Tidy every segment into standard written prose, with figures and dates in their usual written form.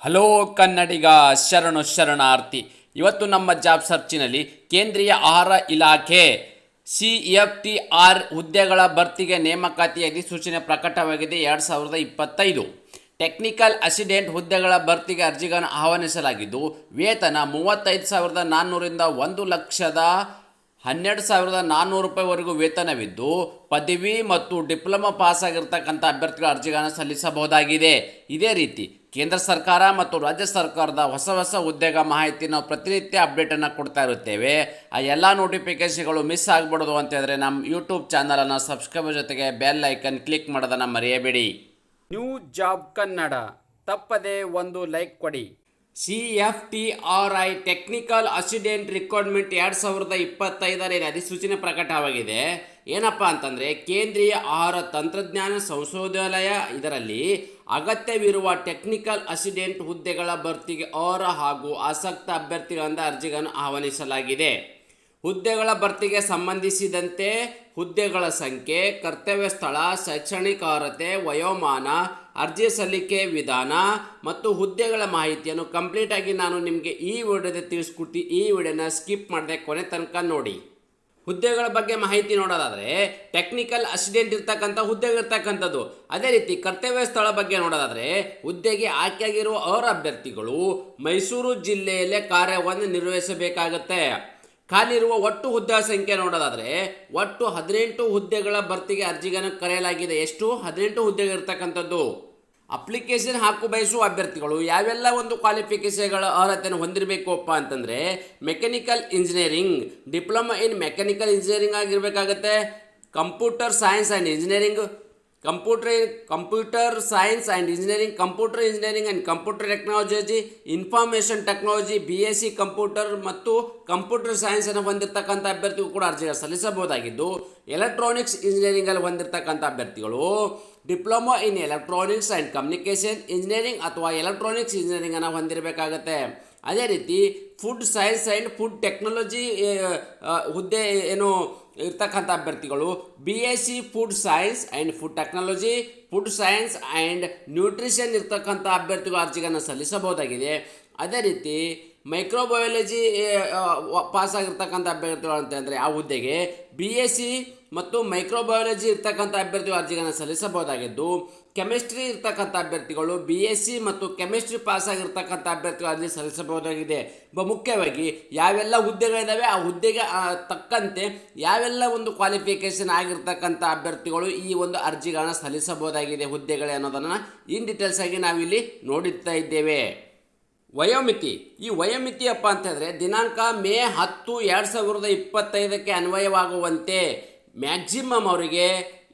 Hello ಕನ್ನಡಿಗ, ಶರಣು ಶರಣಾರ್ಥಿ. ಇವತ್ತು ನಮ್ಮ ಜಾಬ್ ಸರ್ಚಿನಲ್ಲಿ ಕೇಂದ್ರೀಯ ಆಹಾರ ಇಲಾಖೆ CFTR ಹುದ್ದೆಗಳ ಭರ್ತಿಗೆ ನೇಮಕಾತಿ ಅಧಿಸೂಚನೆ ಪ್ರಕಟವಾಗಿದೆ. 2025 ಟೆಕ್ನಿಕಲ್ ಅಸಿಸ್ಟೆಂಟ್ ಹುದ್ದೆಗಳ ಭರ್ತಿಗೆ ಅರ್ಜಿಗಳನ್ನು ಆಹ್ವಾನಿಸಲಾಗಿದ್ದು, ವೇತನ 35,400ರಿಂದ 1,12,400 ರೂಪಾಯಿವರೆಗೂ ವೇತನವಿದ್ದು, ಪದವಿ ಮತ್ತು ಡಿಪ್ಲೊಮಾ ಪಾಸ್ ಆಗಿರ್ತಕ್ಕಂಥ ಅಭ್ಯರ್ಥಿಗಳ ಅರ್ಜಿಗಳನ್ನು ಸಲ್ಲಿಸಬಹುದಾಗಿದೆ. ಇದೇ ರೀತಿ ಕೇಂದ್ರ ಸರ್ಕಾರ ಮತ್ತು ರಾಜ್ಯ ಸರ್ಕಾರದ ಹೊಸ ಹುದ್ದೆಗಳ ಮಾಹಿತಿ ನಾವು ಪ್ರತಿನಿತ್ಯ ಅಪ್ಡೇಟನ್ನು ಕೊಡ್ತಾ ಇರುತ್ತೇವೆ. ಆ ಎಲ್ಲ ನೋಟಿಫಿಕೇಷನ್ಗಳು ಮಿಸ್ ಆಗಬಾರ್ದು ಅಂತ ಹೇಳಿದ್ರೆ ನಮ್ಮ ಯೂಟ್ಯೂಬ್ ಚಾನಲನ್ನು ಸಬ್ಸ್ಕ್ರೈಬ್ ಜೊತೆಗೆ ಬೆಲ್ ಐಕನ್ ಕ್ಲಿಕ್ ಮಾಡೋದನ್ನು ಮರೆಯಬೇಡಿ. ನ್ಯೂ ಜಾಬ್ ಕನ್ನಡ ತಪ್ಪದೆ ಒಂದು ಲೈಕ್ ಕೊಡಿ. CFTRI ಟೆಕ್ನಿಕಲ್ ಅಸಿಸ್ಟೆಂಟ್ ರಿಕ್ರೂಟ್ಮೆಂಟ್ 2025 ಅಧಿಸೂಚನೆ ಪ್ರಕಟವಾಗಿದೆ. ಏನಪ್ಪ ಅಂತಂದರೆ, ಕೇಂದ್ರೀಯ ಆಹಾರ ತಂತ್ರಜ್ಞಾನ ಸಂಶೋಧನಾಲಯ ಇದರಲ್ಲಿ ಅಗತ್ಯವಿರುವ ಟೆಕ್ನಿಕಲ್ ಅಸಿಸ್ಟೆಂಟ್ ಹುದ್ದೆಗಳ ಭರ್ತಿಗೆ ಅರ್ಹ ಹಾಗೂ ಆಸಕ್ತ ಅಭ್ಯರ್ಥಿಗಳಿಂದ ಅರ್ಜಿಗಳನ್ನು ಆಹ್ವಾನಿಸಲಾಗಿದೆ. ಹುದ್ದೆಗಳ ಭರ್ತಿಗೆ ಸಂಬಂಧಿಸಿದಂತೆ ಹುದ್ದೆಗಳ ಸಂಖ್ಯೆ, ಕರ್ತವ್ಯ ಸ್ಥಳ, ಶೈಕ್ಷಣಿಕ ಅರ್ಹತೆ, ವಯೋಮಾನ, ಅರ್ಜಿ ಸಲ್ಲಿಕೆ ವಿಧಾನ ಮತ್ತು ಹುದ್ದೆಗಳ ಮಾಹಿತಿಯನ್ನು ಕಂಪ್ಲೀಟಾಗಿ ನಾನು ನಿಮಗೆ ಈ ವಿಡಿಯೋದಲ್ಲಿ ತಿಳಿಸ್ಕೊಡ್ತೀನಿ. ಈ ವಿಡಿಯೋನ ಸ್ಕಿಪ್ ಮಾಡದೆ ಕೊನೆ ತನಕ ನೋಡಿ. ಹುದ್ದೆಗಳ ಬಗ್ಗೆ ಮಾಹಿತಿ ನೋಡೋದಾದರೆ, ಟೆಕ್ನಿಕಲ್ ಅಸಿಸ್ಟೆಂಟ್ ಇರ್ತಕ್ಕಂಥ ಹುದ್ದೆಗಳಿರ್ತಕ್ಕಂಥದ್ದು. ಅದೇ ರೀತಿ ಕರ್ತವ್ಯ ಸ್ಥಳ ಬಗ್ಗೆ ನೋಡೋದಾದರೆ, ಹುದ್ದೆಗೆ ಆಯ್ಕೆಯಾಗಿರುವ ಅರ್ಹ ಅಭ್ಯರ್ಥಿಗಳು ಮೈಸೂರು ಜಿಲ್ಲೆಯಲ್ಲೇ ಕಾರ್ಯವನ್ನು ನಿರ್ವಹಿಸಬೇಕಾಗುತ್ತೆ. ಖಾಲಿ ಇರುವ ಒಟ್ಟು ಹುದ್ದೆಗಳ ಸಂಖ್ಯೆ ನೋಡೋದಾದರೆ, ಒಟ್ಟು 18 ಹುದ್ದೆಗಳ ಭರ್ತಿಗೆ ಅರ್ಜಿಗಳನ್ನು ಕರೆಯಲಾಗಿದೆ. ಎಷ್ಟು? 18 ಹುದ್ದೆಗಳಿರ್ತಕ್ಕಂಥದ್ದು. ಅಪ್ಲಿಕೇಶನ್ ಹಾಕು ಬಯಸುವ ಅಭ್ಯರ್ಥಿಗಳು ಯಾವೆಲ್ಲ ಒಂದು ಕ್ವಾಲಿಫಿಕೇಷನ್ಗಳ ಅರ್ಹತೆಯನ್ನು ಹೊಂದಿರಬೇಕಪ್ಪ ಅಂತಂದರೆ, mechanical engineering, diploma in mechanical engineering ಆಗಿರಬೇಕಾಗತ್ತೆ. Computer science and engineering, computer science and engineering, computer engineering and computer technology, information technology, BSc computer ಮತ್ತು ಕಂಪ್ಯೂಟರ್ ಸೈನ್ಸನ್ನು ಹೊಂದಿರತಕ್ಕಂಥ ಅಭ್ಯರ್ಥಿಗಳು ಕೂಡ ಅರ್ಜಿಗಳು ಸಲ್ಲಿಸಬಹುದಾಗಿದ್ದು, ಎಲೆಕ್ಟ್ರಾನಿಕ್ಸ್ ಇಂಜಿನಿಯರಿಂಗಲ್ಲಿ ಹೊಂದಿರತಕ್ಕಂಥ ಅಭ್ಯರ್ಥಿಗಳು diploma in electronics and communication engineering ಅಥವಾ ಎಲೆಕ್ಟ್ರಾನಿಕ್ಸ್ ಇಂಜಿನಿಯರಿಂಗನ್ನು ಹೊಂದಿರಬೇಕಾಗತ್ತೆ. ಅದೇ ರೀತಿ food science and food technology ಹುದ್ದೆ ಏನು ಇರ್ತಕ್ಕಂಥ ಅಭ್ಯರ್ಥಿಗಳು BSc food science and food technology, food science and nutrition ಇರ್ತಕ್ಕಂಥ ಅಭ್ಯರ್ಥಿಗಳು ಅರ್ಜಿಗಳನ್ನು ಸಲ್ಲಿಸಬಹುದಾಗಿದೆ. ಅದೇ ರೀತಿ ಮೈಕ್ರೋಬಯಾಲಜಿ ಪಾಸ್ ಆಗಿರ್ತಕ್ಕಂಥ ಅಭ್ಯರ್ಥಿಗಳು ಅಂತಂದರೆ ಆ ಹುದ್ದೆಗೆ BSc ಮತ್ತು ಮೈಕ್ರೋಬಯಾಲಜಿ ಇರ್ತಕ್ಕಂಥ ಅಭ್ಯರ್ಥಿಗಳು ಅರ್ಜಿಗಳನ್ನು ಸಲ್ಲಿಸಬಹುದಾಗಿದ್ದು, ಕೆಮಿಸ್ಟ್ರಿ ಇರ್ತಕ್ಕಂಥ ಅಭ್ಯರ್ಥಿಗಳು BSc ಮತ್ತು ಕೆಮಿಸ್ಟ್ರಿ ಪಾಸ್ ಆಗಿರ್ತಕ್ಕಂಥ ಅಭ್ಯರ್ಥಿಗಳು ಅರ್ಜಿ ಸಲ್ಲಿಸಬಹುದಾಗಿದೆ. ಮುಖ್ಯವಾಗಿ ಯಾವೆಲ್ಲ ಹುದ್ದೆಗಳಿದ್ದಾವೆ ಆ ಹುದ್ದೆಗೆ ತಕ್ಕಂತೆ ಯಾವೆಲ್ಲ ಒಂದು ಕ್ವಾಲಿಫಿಕೇಷನ್ ಆಗಿರ್ತಕ್ಕಂಥ ಅಭ್ಯರ್ಥಿಗಳು ಈ ಒಂದು ಅರ್ಜಿಗಳನ್ನು ಸಲ್ಲಿಸಬಹುದಾಗಿದೆ ಹುದ್ದೆಗಳೇ ಅನ್ನೋದನ್ನು ಇನ್ ಡೀಟೇಲ್ಸ್ ಆಗಿ ನಾವಿಲ್ಲಿ ನೋಡುತ್ತಾ ಇದ್ದೇವೆ. ವಯೋಮಿತಿ. ಈ ವಯೋಮಿತಿಯಪ್ಪ ಅಂತಂದರೆ ದಿನಾಂಕ ಮೇ 10, 2025 ಅನ್ವಯವಾಗುವಂತೆ ಮ್ಯಾಕ್ಸಿಮಮ್ ಅವರಿಗೆ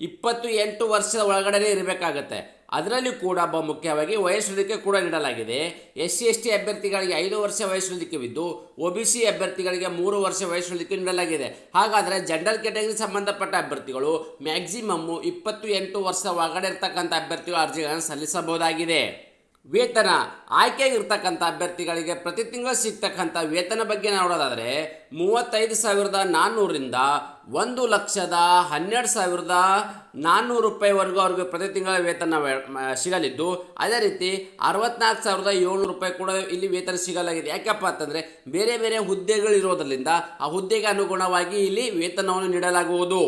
28 ವರ್ಷದ ಒಳಗಡೆ ಇರಬೇಕಾಗತ್ತೆ. ಅದರಲ್ಲಿ ಕೂಡ ಮುಖ್ಯವಾಗಿ ವಯಸ್ಸುಳಿಕೆ ಕೂಡ ನೀಡಲಾಗಿದೆ. SC/ST ಅಭ್ಯರ್ಥಿಗಳಿಗೆ 5 ವರ್ಷ ವಯಸ್ಸುಳಿಕೆವಿದ್ದು, OBC ಅಭ್ಯರ್ಥಿಗಳಿಗೆ 3 ವರ್ಷ ವಯಸ್ಸುಳಿಕೆ ನೀಡಲಾಗಿದೆ. ಹಾಗಾದರೆ ಜನರಲ್ ಕ್ಯಾಟಗರಿಗೆ ಸಂಬಂಧಪಟ್ಟ ಅಭ್ಯರ್ಥಿಗಳು ಮ್ಯಾಕ್ಸಿಮಮ್ 28 ವರ್ಷ ಒಳಗಡೆ ಇರ್ತಕ್ಕಂಥ ಅಭ್ಯರ್ಥಿಗಳು ಅರ್ಜಿಗಳನ್ನು ಸಲ್ಲಿಸಬಹುದಾಗಿದೆ. ವೇತನ. ಆಯ್ಕೆಯಾಗಿರ್ತಕ್ಕಂಥ ಅಭ್ಯರ್ಥಿಗಳಿಗೆ ಪ್ರತಿ ತಿಂಗಳು ಸಿಗ್ತಕ್ಕಂಥ ವೇತನ ಬಗ್ಗೆ ನೋಡೋದಾದರೆ 35,400ರಿಂದ 1,12,400 ರೂಪಾಯಿವರೆಗೂ ಅವ್ರಿಗೆ ಪ್ರತಿ ತಿಂಗಳ ವೇತನ ಸಿಗಲಿದ್ದು, ಅದೇ ರೀತಿ 64,700 ರೂಪಾಯಿ ಕೂಡ ಇಲ್ಲಿ ವೇತನ ಸಿಗಲಾಗಿದೆ. ಯಾಕಪ್ಪ ಅಂತಂದರೆ ಬೇರೆ ಬೇರೆ ಹುದ್ದೆಗಳಿರೋದ್ರಿಂದ ಆ ಹುದ್ದೆಗೆ ಅನುಗುಣವಾಗಿ ಇಲ್ಲಿ ವೇತನವನ್ನು ನೀಡಲಾಗುವುದು.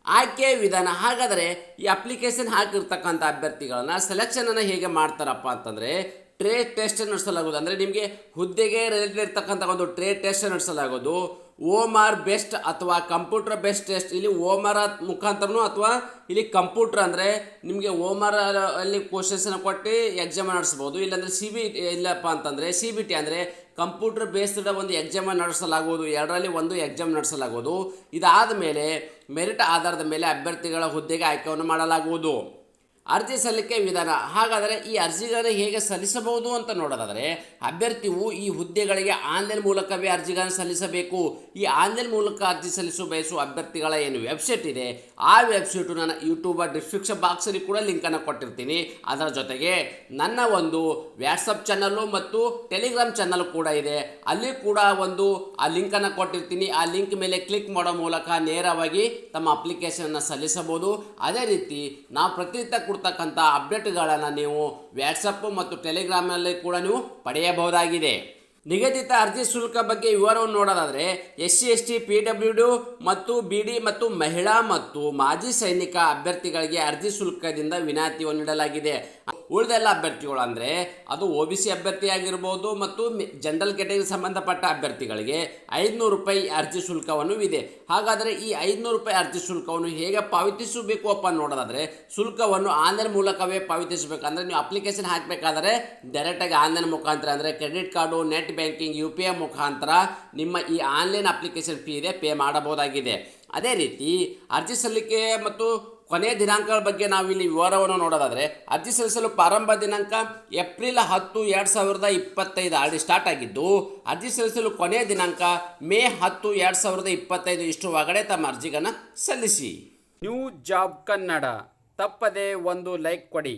ಆಯ್ಕೆ ವಿಧಾನ. ಹಾಗಾದರೆ ಈ ಅಪ್ಲಿಕೇಶನ್ ಹಾಕಿರ್ತಕ್ಕಂಥ ಅಭ್ಯರ್ಥಿಗಳನ್ನ ಸೆಲೆಕ್ಷನನ್ನು ಹೇಗೆ ಮಾಡ್ತಾರಪ್ಪ ಅಂತಂದರೆ, ಟ್ರೇಡ್ ಟೆಸ್ಟ್ ನಡೆಸಲಾಗೋದು. ಅಂದರೆ ನಿಮಗೆ ಹುದ್ದೆಗೆ ರಿಲೇಟೆಡ್ ಇರ್ತಕ್ಕಂಥ ಒಂದು ಟ್ರೇಡ್ ಟೆಸ್ಟ್ ನಡೆಸಲಾಗೋದು. OMR ಬೆಸ್ಟ್ ಅಥವಾ ಕಂಪ್ಯೂಟರ್ ಬೆಸ್ಟ್ ಟೆಸ್ಟ್. ಇಲ್ಲಿ OMR ಮುಖಾಂತರನೂ ಅಥವಾ ಇಲ್ಲಿ ಕಂಪ್ಯೂಟರ್ ಅಂದರೆ ನಿಮಗೆ OMR ಅಲ್ಲಿ ಕ್ವಶನ್ಸನ್ನು ಕೊಟ್ಟು ಎಕ್ಸಾಮ್ ನಡೆಸ್ಬೋದು. ಇಲ್ಲಾಂದರೆ CBT ಇಲ್ಲಪ್ಪ ಅಂತಂದರೆ CBT ಅಂದರೆ ಕಂಪ್ಯೂಟರ್ ಬೇಸ್ಡ್ ಒಂದು ಎಕ್ಸಾಮ್ ನಡೆಸಲಾಗುವುದು. 2ರಲ್ಲಿ ಒಂದು ಎಕ್ಸಾಮ್ ನಡೆಸಲಾಗುವುದು. ಇದಾದ ಮೇಲೆ ಮೆರಿಟ್ ಆಧಾರದ ಮೇಲೆ ಅಭ್ಯರ್ಥಿಗಳ ಹುದ್ದೆಗೆ ಆಯ್ಕೆಯನ್ನು ಮಾಡಲಾಗುವುದು. ಅರ್ಜಿ ಸಲ್ಲಿಕೆ ವಿಧಾನ. ಹಾಗಾದರೆ ಈ ಅರ್ಜಿಗಳನ್ನು ಹೇಗೆ ಸಲ್ಲಿಸಬಹುದು ಅಂತ ನೋಡೋದಾದರೆ, ಅಭ್ಯರ್ಥಿಯು ಈ ಹುದ್ದೆಗಳಿಗೆ ಆನ್ಲೈನ್ ಮೂಲಕವೇ ಅರ್ಜಿಗಳನ್ನು ಸಲ್ಲಿಸಬೇಕು. ಈ ಆನ್ಲೈನ್ ಮೂಲಕ ಅರ್ಜಿ ಬಯಸುವ ಅಭ್ಯರ್ಥಿಗಳ ಏನು ವೆಬ್ಸೈಟ್ ಇದೆ ಆ ವೆಬ್ಸೈಟು ನಾನು ಯೂಟ್ಯೂಬ್ ಡಿಸ್ಕ್ರಿಪ್ಷನ್ ಬಾಕ್ಸಲ್ಲಿ ಕೂಡ ಲಿಂಕನ್ನು ಕೊಟ್ಟಿರ್ತೀನಿ. ಅದರ ಜೊತೆಗೆ ನನ್ನ ಒಂದು ವಾಟ್ಸಪ್ ಚಾನಲ್ಲು ಮತ್ತು ಟೆಲಿಗ್ರಾಮ್ ಚಾನಲ್ ಕೂಡ ಇದೆ, ಅಲ್ಲಿ ಕೂಡ ಒಂದು ಆ ಲಿಂಕನ್ನು ಕೊಟ್ಟಿರ್ತೀನಿ. ಆ ಲಿಂಕ್ ಮೇಲೆ ಕ್ಲಿಕ್ ಮಾಡೋ ಮೂಲಕ ನೇರವಾಗಿ ತಮ್ಮ ಅಪ್ಲಿಕೇಶನನ್ನು ಸಲ್ಲಿಸಬಹುದು. ಅದೇ ರೀತಿ ನಾವು ಪ್ರತಿನಿತ್ಯ ಕೊಡ್ತಕ್ಕಂಥ ಅಪ್ಡೇಟ್ಗಳನ್ನು ನೀವು ವ್ಯಾಟ್ಸಪ್ ಮತ್ತು ಟೆಲಿಗ್ರಾಮ್ನಲ್ಲಿ ಕೂಡ ನೀವು ಪಡೆಯಬಹುದಾಗಿದೆ. ನಿಗದಿತ ಅರ್ಜಿ ಶುಲ್ಕ ಬಗ್ಗೆ ವಿವರವನ್ನು ನೋಡೋದಾದರೆ SC ST PWD ಮತ್ತು BD ಮತ್ತು ಮಹಿಳಾ ಮತ್ತು ಮಾಜಿ ಸೈನಿಕ ಅಭ್ಯರ್ಥಿಗಳಿಗೆ ಅರ್ಜಿ ಶುಲ್ಕದಿಂದ ವಿನಾಯಿತಿಯನ್ನು ನೀಡಲಾಗಿದೆ. ಉಳಿದೆಲ್ಲ ಅಭ್ಯರ್ಥಿಗಳು ಅಂದರೆ ಅದು OBC ಅಭ್ಯರ್ಥಿ ಆಗಿರ್ಬೋದು ಮತ್ತು ಜನರಲ್ ಕ್ಯಾಟಗರಿ ಸಂಬಂಧಪಟ್ಟ ಅಭ್ಯರ್ಥಿಗಳಿಗೆ 500 ರೂಪಾಯಿ ಅರ್ಜಿ ಶುಲ್ಕವನ್ನು ಇದೆ. ಹಾಗಾದರೆ ಈ 500 ರೂಪಾಯಿ ಅರ್ಜಿ ಶುಲ್ಕವನ್ನು ಹೇಗೆ ಪಾವತಿಸಬೇಕು ಅಪ್ಪ ನೋಡೋದಾದರೆ ಶುಲ್ಕವನ್ನು ಆನ್ಲೈನ್ ಮೂಲಕವೇ ಪಾವತಿಸಬೇಕಂದ್ರೆ ನೀವು ಅಪ್ಲಿಕೇಶನ್ ಹಾಕಬೇಕಾದ್ರೆ ಡೈರೆಕ್ಟಾಗಿ ಆನ್ಲೈನ್ ಮುಖಾಂತರ ಅಂದರೆ credit card, net banking, UPI ಮುಖಾಂತರ ನಿಮ್ಮ ಈ ಆನ್ಲೈನ್ ಅಪ್ಲಿಕೇಶನ್ ಫೀ ಇದೆ ಪೇ ಮಾಡಬಹುದಾಗಿದೆ. ಅದೇ ರೀತಿ ಅರ್ಜಿ ಸಲ್ಲಿಕೆ ಮತ್ತು ಕೊನೆಯ ದಿನಾಂಕಗಳ ಬಗ್ಗೆ ನಾವಿಲ್ಲಿ ವಿವರವನ್ನು ನೋಡೋದಾದರೆ ಅರ್ಜಿ ಸಲ್ಲಿಸಲು ಪ್ರಾರಂಭ ದಿನಾಂಕ ಏಪ್ರಿಲ್ 10, 2025 ಆಲ್ರೆಡಿ ಸ್ಟಾರ್ಟ್ ಆಗಿದ್ದು ಅರ್ಜಿ ಸಲ್ಲಿಸಲು ಕೊನೆಯ ದಿನಾಂಕ ಮೇ 10, 2025 ಇಷ್ಟು ಒಳಗಡೆ ತಮ್ಮ ಅರ್ಜಿಗಳನ್ನು ಸಲ್ಲಿಸಿ. ನ್ಯೂ ಜಾಬ್ ಕನ್ನಡ ತಪ್ಪದೆ ಒಂದು ಲೈಕ್ ಕೊಡಿ.